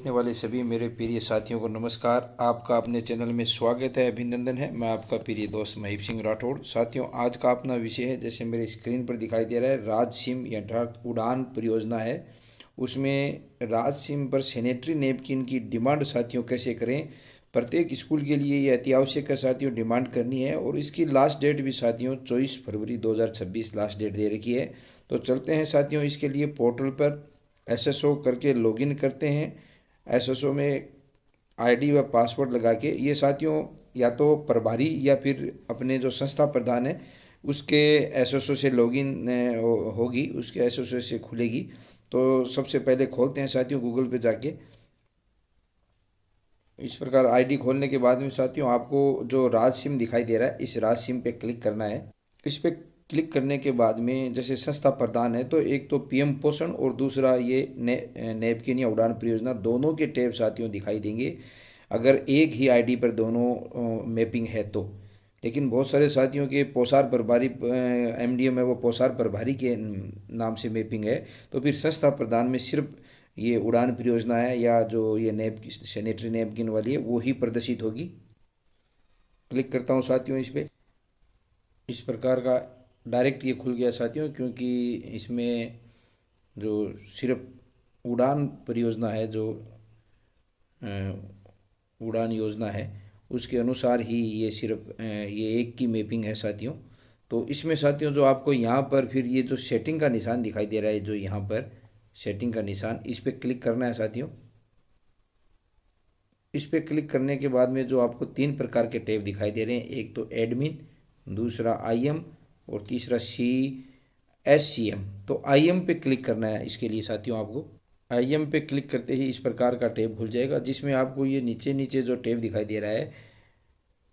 देखने वाले सभी मेरे प्रिय साथियों को नमस्कार। आपका अपने चैनल में स्वागत है, अभिनंदन है। मैं आपका प्रिय दोस्त महीप सिंह राठौड़। साथियों, आज का अपना विषय है, जैसे मेरे स्क्रीन पर दिखाई दे रहा है, राज सिम या उड़ान परियोजना है। उसमें राज सिम पर सैनिटरी नैपकिन की डिमांड साथियों कैसे करें। प्रत्येक स्कूल के लिए ये अति आवश्यक है साथियों, डिमांड करनी है। और इसकी लास्ट डेट भी साथियों 24 फरवरी 2026 लास्ट डेट दे रखी है। तो चलते हैं साथियों, इसके लिए पोर्टल पर एसएसओ करके लॉगिन करते हैं। एसएसओ में आईडी व पासवर्ड लगा के ये साथियों या तो प्रभारी या फिर अपने जो संस्था प्रधान है उसके एसएसओ से लॉगिन होगी, उसके एसएसओ से खुलेगी। तो सबसे पहले खोलते हैं साथियों गूगल पे जाके। इस प्रकार आईडी खोलने के बाद में साथियों आपको जो राज सिम दिखाई दे रहा है, इस राज सिम पे क्लिक करना है। इस पे क्लिक करने के बाद में जैसे संस्था प्रदान है तो एक तो पीएम पोषण और दूसरा ये नैपकिन या उड़ान परियोजना, दोनों के टैब साथियों दिखाई देंगे अगर एक ही आईडी पर दोनों मैपिंग है तो। लेकिन बहुत सारे साथियों के पोसार प्रभारी एमडीएम है, वो पोसार प्रभारी के नाम से मैपिंग है, तो फिर संस्था प्रदान में सिर्फ ये उड़ान परियोजना है या जो ये सैनिटरी नैपकिन वाली है वो ही प्रदर्शित होगी। क्लिक करता हूँ साथियों इस पे। इस प्रकार का डायरेक्ट ये खुल गया साथियों, क्योंकि इसमें जो सिर्फ उड़ान परियोजना है, जो उड़ान योजना है उसके अनुसार ही ये सिर्फ ये एक की मैपिंग है साथियों। तो इसमें साथियों जो आपको यहाँ पर फिर ये जो सेटिंग का निशान दिखाई दे रहा है, जो यहाँ पर सेटिंग का निशान, इस पर क्लिक करना है साथियों। इस पर क्लिक करने के बाद में जो आपको तीन प्रकार के टैब दिखाई दे रहे हैं, एक तो एडमिन, दूसरा आईएम और तीसरा SCM। तो आईएम पे क्लिक करना है इसके लिए साथियों। आपको आईएम पे क्लिक करते ही इस प्रकार का टैब खुल जाएगा, जिसमें आपको ये नीचे नीचे जो टैब दिखाई दे रहा है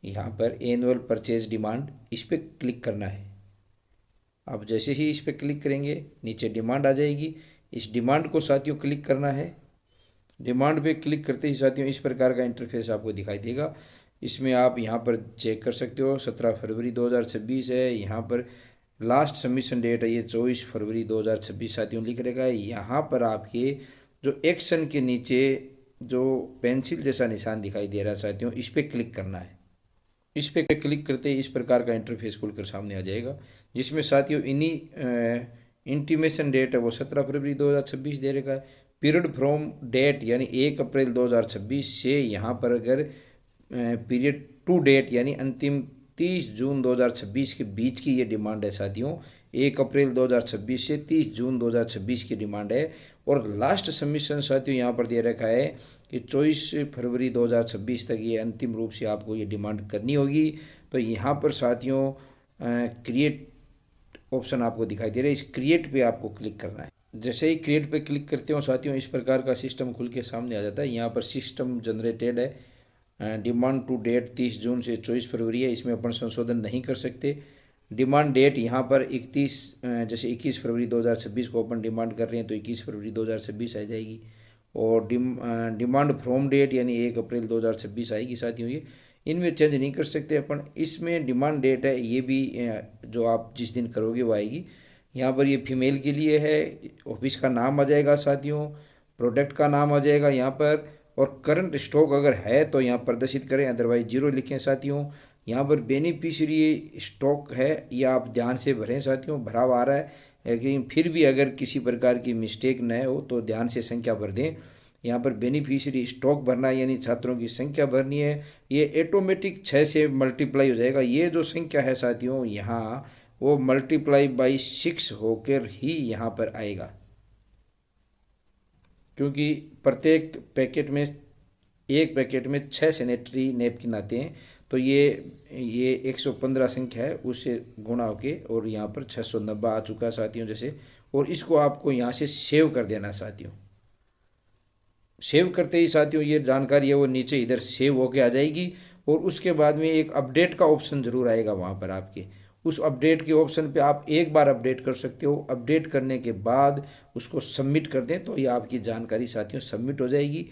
यहाँ पर एनुअल परचेज डिमांड, इस पर क्लिक करना है। आप जैसे ही इस पर क्लिक करेंगे नीचे डिमांड आ जाएगी। इस डिमांड को साथियों क्लिक करना है। डिमांड पे क्लिक करते ही साथियों इस प्रकार का इंटरफेस आपको दिखाई देगा। इसमें आप यहाँ पर चेक कर सकते हो 17 फरवरी 2026 है। यहाँ पर लास्ट सबमिशन डेट है ये 24 फरवरी 2026 साथियों लिख रहेगा। यहाँ पर आपके जो एक्शन के नीचे जो पेंसिल जैसा निशान दिखाई दे रहा है साथियों, इस पर क्लिक करना है। इस पे क्लिक करते ही इस प्रकार का इंटरफेस खुलकर सामने आ जाएगा, जिसमें साथियों इन्हीं इंटीमेशन डेट है वो 17 फरवरी 2026 दे रखा है। पीरियड फ्रॉम डेट यानी 1 अप्रैल 2026 से यहाँ पर अगर पीरियड टू डेट यानी अंतिम 30 जून 2026 के बीच की ये डिमांड है साथियों। 1 अप्रैल 2026 से 30 जून 2026 की डिमांड है। और लास्ट सबमिशन साथियों यहाँ पर दे रखा है कि 24 फरवरी 2026 तक ये अंतिम रूप से आपको ये डिमांड करनी होगी। तो यहाँ पर साथियों क्रिएट ऑप्शन आपको दिखाई दे रहा है, इस क्रिएट पे आपको क्लिक करना है। जैसे ही क्रिएट पे क्लिक करते हो साथियों इस प्रकार का सिस्टम खुल के सामने आ जाता है। यहाँ पर सिस्टम जनरेटेड है, डिमांड टू डेट 30 जून से 24 फरवरी है, इसमें अपन संशोधन नहीं कर सकते। डिमांड डेट यहाँ पर 31 जैसे 21 फरवरी 2026 को अपन डिमांड कर रहे हैं तो 21 फरवरी 2026 आ जाएगी। और डिमांड फ्रॉम डेट यानी 1 अप्रैल 2026 आएगी साथियों। ये इनमें चेंज नहीं कर सकते अपन। इसमें डिमांड डेट है ये भी जो आप जिस दिन करोगे वो आएगी। यहाँ पर ये फीमेल के लिए है, ऑफिस का नाम आ जाएगा साथियों, प्रोडक्ट का नाम आ जाएगा यहाँ पर, और करंट स्टॉक अगर है तो यहाँ प्रदर्शित करें, अदरवाइज जीरो लिखें साथियों। यहाँ पर बेनिफिशियरी स्टॉक है ये आप ध्यान से भरें साथियों, भरा हुआ आ रहा है, लेकिन फिर भी अगर किसी प्रकार की मिस्टेक न हो तो ध्यान से संख्या भर दें। यहाँ पर बेनिफिशियरी स्टॉक भरना है यानी छात्रों की संख्या भरनी है। ये ऑटोमेटिक 6 से मल्टीप्लाई हो जाएगा। ये जो संख्या है साथियों यहाँ वो मल्टीप्लाई बाई 6 होकर ही यहाँ पर आएगा, क्योंकि प्रत्येक पैकेट में एक पैकेट में 6 सैनिटरी नैपकिन आते हैं। तो ये 115 संख्या है, उससे गुणा होके और यहाँ पर 690 आ चुका है साथियों जैसे। और इसको आपको यहाँ से सेव कर देना साथियों। सेव करते ही साथियों ये जानकारी है वो नीचे इधर सेव होके आ जाएगी। और उसके बाद में एक अपडेट का ऑप्शन ज़रूर आएगा वहाँ पर आपके। उस अपडेट के ऑप्शन पे आप एक बार अपडेट कर सकते हो। अपडेट करने के बाद उसको सबमिट कर दें तो ये आपकी जानकारी साथियों सबमिट हो जाएगी।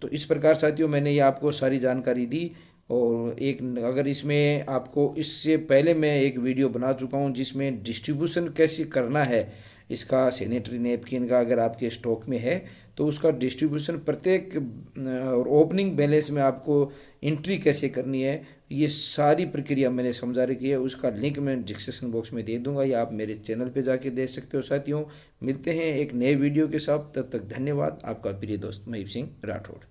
तो इस प्रकार साथियों मैंने ये आपको सारी जानकारी दी। और एक अगर इसमें आपको इससे पहले मैं एक वीडियो बना चुका हूँ जिसमें डिस्ट्रीब्यूशन कैसे करना है इसका सैनिटरी नैपकिन का अगर आपके स्टॉक में है तो उसका डिस्ट्रीब्यूशन प्रत्येक और ओपनिंग बैलेंस में आपको एंट्री कैसे करनी है, ये सारी प्रक्रिया मैंने समझा रखी है। उसका लिंक मैं डिस्क्रिप्शन बॉक्स में दे दूंगा या आप मेरे चैनल पे जाके देख सकते हो। साथियों, मिलते हैं एक नए वीडियो के साथ, तब तक धन्यवाद। आपका प्रिय दोस्त महीप सिंह राठौड़।